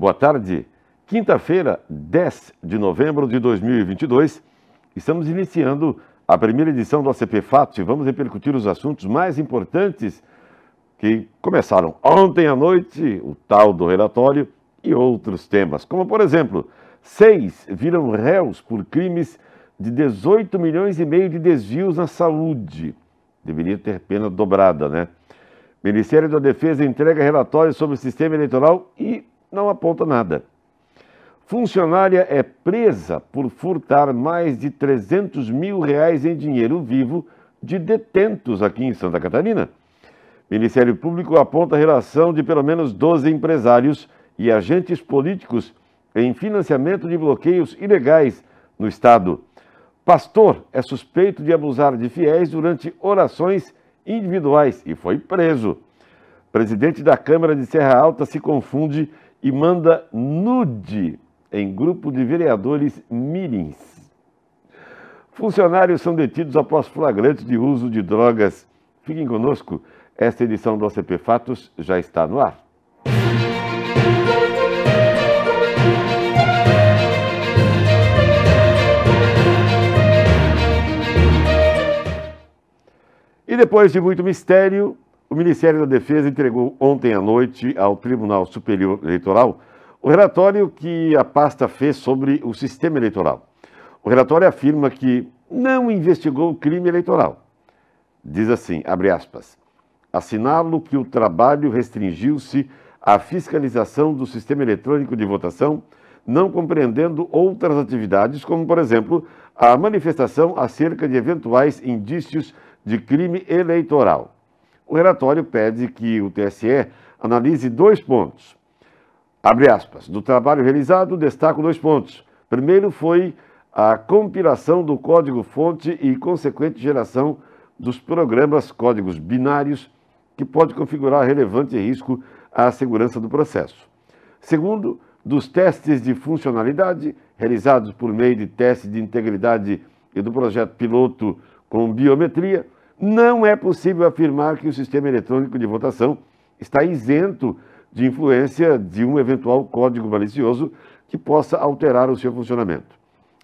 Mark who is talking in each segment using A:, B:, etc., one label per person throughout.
A: Boa tarde. Quinta-feira, 10 de novembro de 2022, estamos iniciando a primeira edição do ACP Fatos e vamos repercutir os assuntos mais importantes que começaram ontem à noite, o tal do relatório e outros temas, como por exemplo, 6 viram réus por crimes de 18 milhões e meio de desvios na saúde. Deveria ter pena dobrada, né? Ministério da Defesa entrega relatório sobre o sistema eleitoral e não aponta nada. Funcionária é presa por furtar mais de 300 mil reais em dinheiro vivo de detentos aqui em Santa Catarina. Ministério Público aponta a relação de pelo menos 12 empresários e agentes políticos em financiamento de bloqueios ilegais no estado. Pastor é suspeito de abusar de fiéis durante orações individuais e foi preso. Presidente da Câmara de Serra Alta se confunde e manda nude em grupo de vereadores mirins. Funcionários são detidos após flagrante de uso de drogas. Fiquem conosco, esta edição do ACP Fatos já está no ar. E depois de muito mistério, o Ministério da Defesa entregou ontem à noite ao Tribunal Superior Eleitoral o relatório que a pasta fez sobre o sistema eleitoral. O relatório afirma que não investigou o crime eleitoral. Diz assim, abre aspas, assinalo que o trabalho restringiu-se à fiscalização do sistema eletrônico de votação, não compreendendo outras atividades, como, por exemplo, a manifestação acerca de eventuais indícios de crime eleitoral. O relatório pede que o TSE analise 2 pontos. Abre aspas, do trabalho realizado, destaco 2 pontos. Primeiro foi a compilação do código-fonte e consequente geração dos programas códigos binários, que pode configurar relevante risco à segurança do processo. Segundo, dos testes de funcionalidade realizados por meio de teste de integridade e do projeto piloto com biometria, não é possível afirmar que o sistema eletrônico de votação está isento de influência de um eventual código malicioso que possa alterar o seu funcionamento.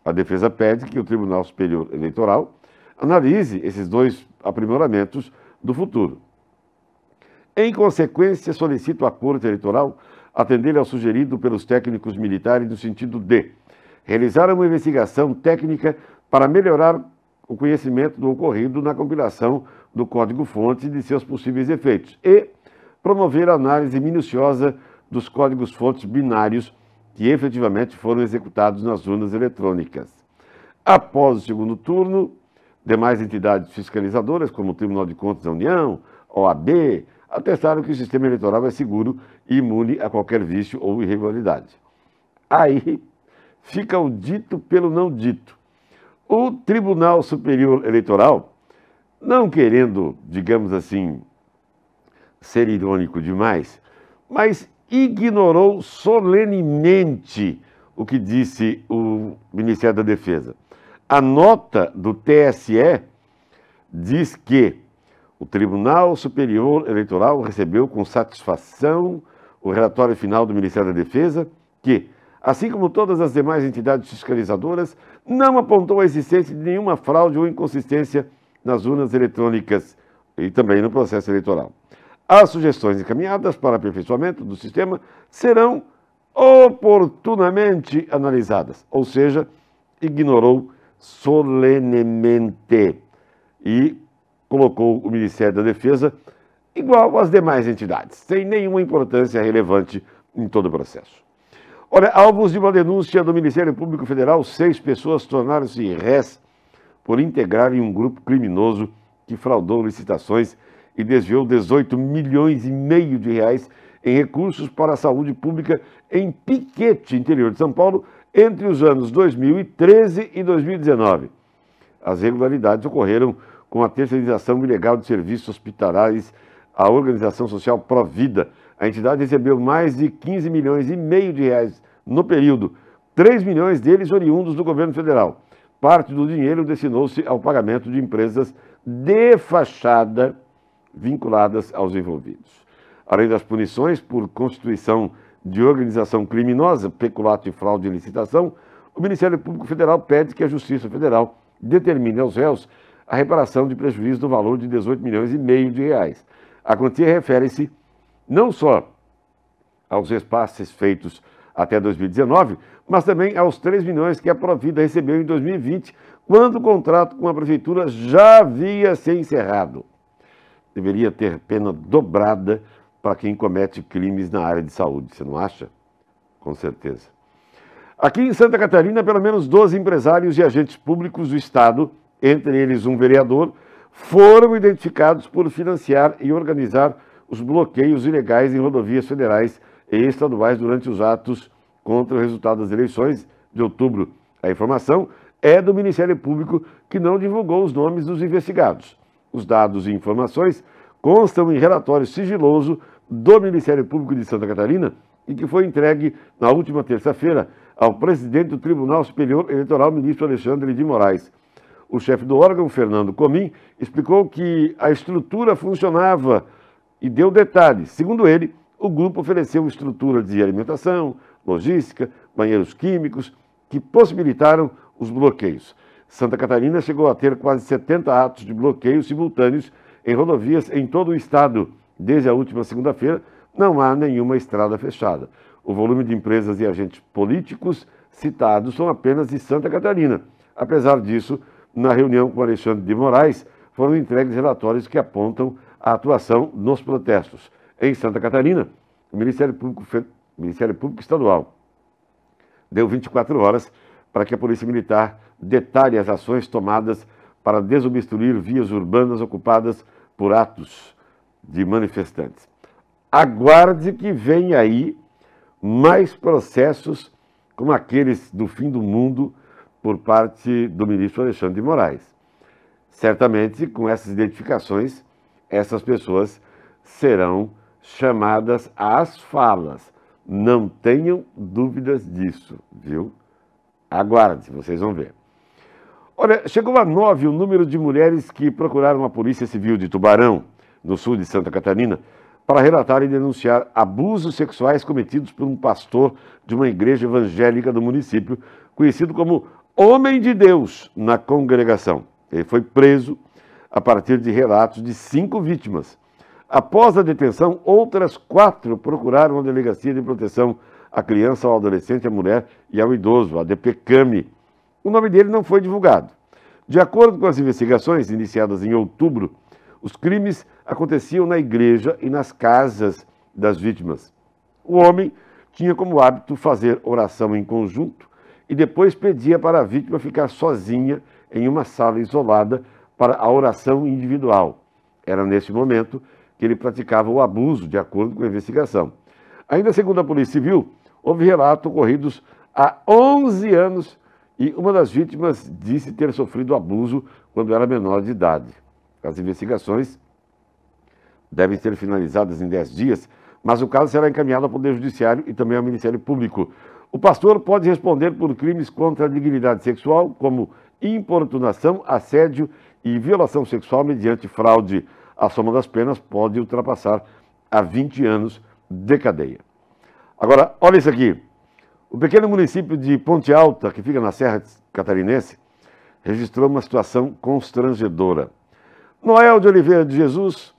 A: A defesa pede que o Tribunal Superior Eleitoral analise esses 2 aprimoramentos do futuro. Em consequência, solicito à Corte Eleitoral atender ao sugerido pelos técnicos militares no sentido de realizar uma investigação técnica para melhorar o conhecimento do ocorrido na compilação do código-fonte e de seus possíveis efeitos e promover a análise minuciosa dos códigos-fontes binários que efetivamente foram executados nas urnas eletrônicas. Após o segundo turno, demais entidades fiscalizadoras, como o Tribunal de Contas da União, OAB, atestaram que o sistema eleitoral é seguro e imune a qualquer vício ou irregularidade. Aí fica o dito pelo não dito. O Tribunal Superior Eleitoral, não querendo, digamos assim, ser irônico demais, mas ignorou solenemente o que disse o Ministério da Defesa. A nota do TSE diz que o Tribunal Superior Eleitoral recebeu com satisfação o relatório final do Ministério da Defesa, que, assim como todas as demais entidades fiscalizadoras, não apontou a existência de nenhuma fraude ou inconsistência nas urnas eletrônicas e também no processo eleitoral. As sugestões encaminhadas para aperfeiçoamento do sistema serão oportunamente analisadas, ou seja, ignorou solenemente e colocou o Ministério da Defesa igual às demais entidades, sem nenhuma importância relevante em todo o processo. Olha, alvos de uma denúncia do Ministério Público Federal, 6 pessoas tornaram-se réis por integrarem um grupo criminoso que fraudou licitações e desviou 18 milhões e meio de reais em recursos para a saúde pública em Piquete, interior de São Paulo, entre os anos 2013 e 2019. As irregularidades ocorreram com a terceirização ilegal de serviços hospitalares à organização social Provida. A entidade recebeu mais de 15 milhões e meio de reais no período, 3 milhões deles oriundos do governo federal. Parte do dinheiro destinou-se ao pagamento de empresas de fachada vinculadas aos envolvidos. Além das punições por constituição de organização criminosa, peculato e fraude em licitação, o Ministério Público Federal pede que a Justiça Federal determine aos réus a reparação de prejuízo no valor de 18 milhões e meio de reais. A quantia refere-se não só aos repasses feitos até 2019, mas também aos 3 milhões que a Provida recebeu em 2020, quando o contrato com a Prefeitura já havia se encerrado. Deveria ter pena dobrada para quem comete crimes na área de saúde, você não acha? Com certeza. Aqui em Santa Catarina, pelo menos 12 empresários e agentes públicos do Estado, entre eles um vereador, foram identificados por financiar e organizar os bloqueios ilegais em rodovias federais e estaduais durante os atos contra o resultado das eleições de outubro. A informação é do Ministério Público, que não divulgou os nomes dos investigados. Os dados e informações constam em relatório sigiloso do Ministério Público de Santa Catarina e que foi entregue na última terça-feira ao presidente do Tribunal Superior Eleitoral, ministro Alexandre de Moraes. O chefe do órgão, Fernando Comim, explicou que a estrutura funcionava e deu detalhes. Segundo ele, o grupo ofereceu estrutura de alimentação, logística, banheiros químicos, que possibilitaram os bloqueios. Santa Catarina chegou a ter quase 70 atos de bloqueios simultâneos em rodovias em todo o estado. Desde a última segunda-feira, não há nenhuma estrada fechada. O volume de empresas e agentes políticos citados são apenas de Santa Catarina. Apesar disso, na reunião com Alexandre de Moraes, foram entregues relatórios que apontam a atuação nos protestos. Em Santa Catarina, o Ministério Público Estadual deu 24 horas para que a Polícia Militar detalhe as ações tomadas para desobstruir vias urbanas ocupadas por atos de manifestantes. Aguarde que vem aí mais processos como aqueles do fim do mundo por parte do ministro Alexandre de Moraes. Certamente, com essas identificações, essas pessoas serão chamadas às falas. Não tenham dúvidas disso, viu? Aguarde, vocês vão ver. Olha, chegou a 9 o número de mulheres que procuraram a Polícia Civil de Tubarão, no sul de Santa Catarina, para relatar e denunciar abusos sexuais cometidos por um pastor de uma igreja evangélica do município, conhecido como Homem de Deus na congregação. Ele foi preso a partir de relatos de 5 vítimas. Após a detenção, outras 4 procuraram a Delegacia de Proteção à Criança, ao Adolescente, à Mulher e ao Idoso, a DPCAMI. O nome dele não foi divulgado. De acordo com as investigações iniciadas em outubro, os crimes aconteciam na igreja e nas casas das vítimas. O homem tinha como hábito fazer oração em conjunto e depois pedia para a vítima ficar sozinha em uma sala isolada para a oração individual. Era nesse momento que ele praticava o abuso, de acordo com a investigação. Ainda segundo a Polícia Civil, houve relatos ocorridos há 11 anos e uma das vítimas disse ter sofrido abuso quando era menor de idade. As investigações devem ser finalizadas em 10 dias, mas o caso será encaminhado ao Poder Judiciário e também ao Ministério Público. O pastor pode responder por crimes contra a dignidade sexual, como importunação, assédio e violação sexual mediante fraude. A soma das penas pode ultrapassar a 20 anos de cadeia. Agora, olha isso aqui. O pequeno município de Ponte Alta, que fica na Serra Catarinense, registrou uma situação constrangedora. Noel de Oliveira de Jesus,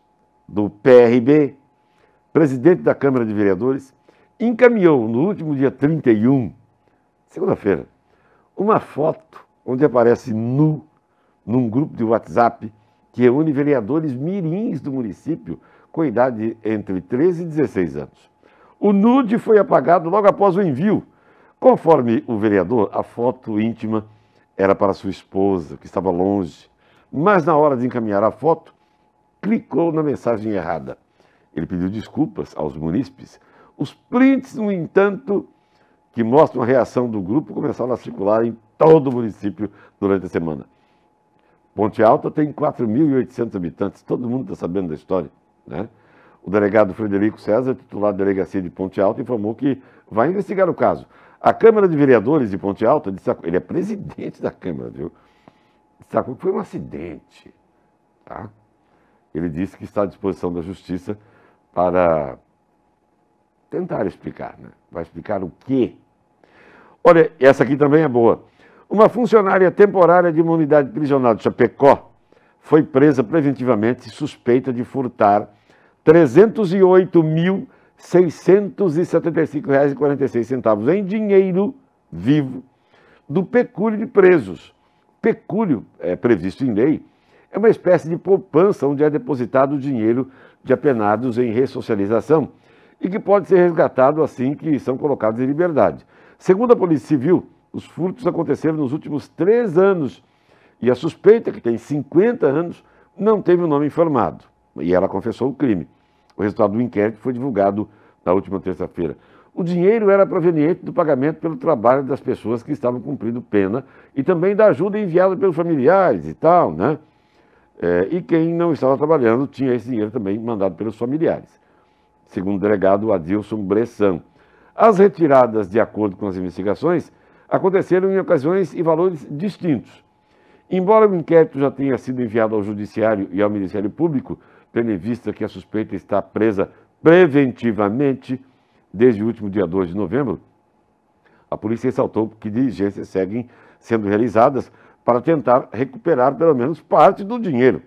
A: do PRB, presidente da Câmara de Vereadores, encaminhou no último dia 31, segunda-feira, uma foto onde aparece nu num grupo de WhatsApp que reúne vereadores mirins do município com idade entre 13 e 16 anos. O nude foi apagado logo após o envio. Conforme o vereador, a foto íntima era para sua esposa, que estava longe, mas na hora de encaminhar a foto, clicou na mensagem errada. Ele pediu desculpas aos munícipes. Os prints, no entanto, que mostram a reação do grupo, começaram a circular em todo o município durante a semana. Ponte Alta tem 4.800 habitantes, todo mundo está sabendo da história, né? O delegado Frederico César, titular da Delegacia de Ponte Alta, informou que vai investigar o caso. A Câmara de Vereadores de Ponte Alta, ele é presidente da Câmara, viu? Destacou que foi um acidente, tá? Ele disse que está à disposição da Justiça para tentar explicar, né? Vai explicar o quê? Olha, essa aqui também é boa. Uma funcionária temporária de uma unidade prisional de Chapecó foi presa preventivamente suspeita de furtar R$ 308.675,46 em dinheiro vivo do pecúlio de presos. Pecúlio, previsto em lei, é uma espécie de poupança onde é depositado o dinheiro de apenados em ressocialização e que pode ser resgatado assim que são colocados em liberdade. Segundo a Polícia Civil, os furtos aconteceram nos últimos 3 anos e a suspeita, que tem 50 anos, não teve o nome informado e ela confessou o crime. O resultado do inquérito foi divulgado na última terça-feira. O dinheiro era proveniente do pagamento pelo trabalho das pessoas que estavam cumprindo pena e também da ajuda enviada pelos familiares e tal, né? E quem não estava trabalhando tinha esse dinheiro também mandado pelos familiares, segundo o delegado Adilson Bressan. As retiradas, de acordo com as investigações, aconteceram em ocasiões e valores distintos. Embora o inquérito já tenha sido enviado ao Judiciário e ao Ministério Público, tendo em vista que a suspeita está presa preventivamente desde o último dia 2 de novembro, a polícia ressaltou que diligências seguem sendo realizadas para tentar recuperar pelo menos parte do dinheiro.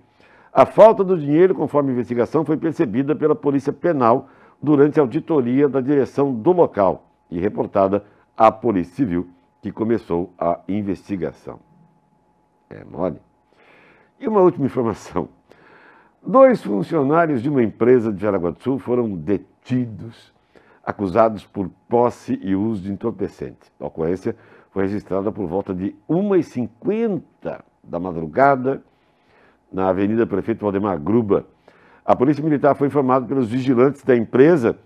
A: A falta do dinheiro, conforme a investigação, foi percebida pela Polícia Penal durante a auditoria da direção do local e reportada à Polícia Civil, que começou a investigação. É mole. E uma última informação. 2 funcionários de uma empresa de Jaraguá do Sul foram detidos, acusados por posse e uso de entorpecente. A ocorrência foi registrada por volta de 1h50 da madrugada, na Avenida Prefeito Valdemar Gruba. A Polícia Militar foi informada pelos vigilantes da empresa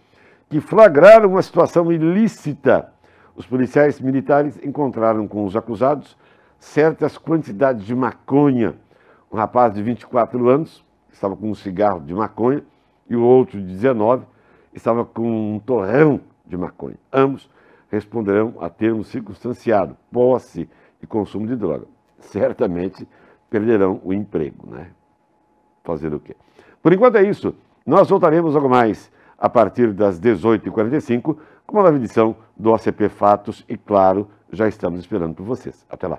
A: que flagraram uma situação ilícita. Os policiais militares encontraram com os acusados certas quantidades de maconha. Um rapaz de 24 anos estava com um cigarro de maconha e o outro de 19 estava com um torrão de maconha. Ambos responderão a termo circunstanciado, posse e consumo de droga. Certamente perderão o emprego, né? Fazer o quê? Por enquanto é isso. Nós voltaremos logo mais a partir das 18h45 com uma nova edição do OCP Fatos e, claro, já estamos esperando por vocês. Até lá.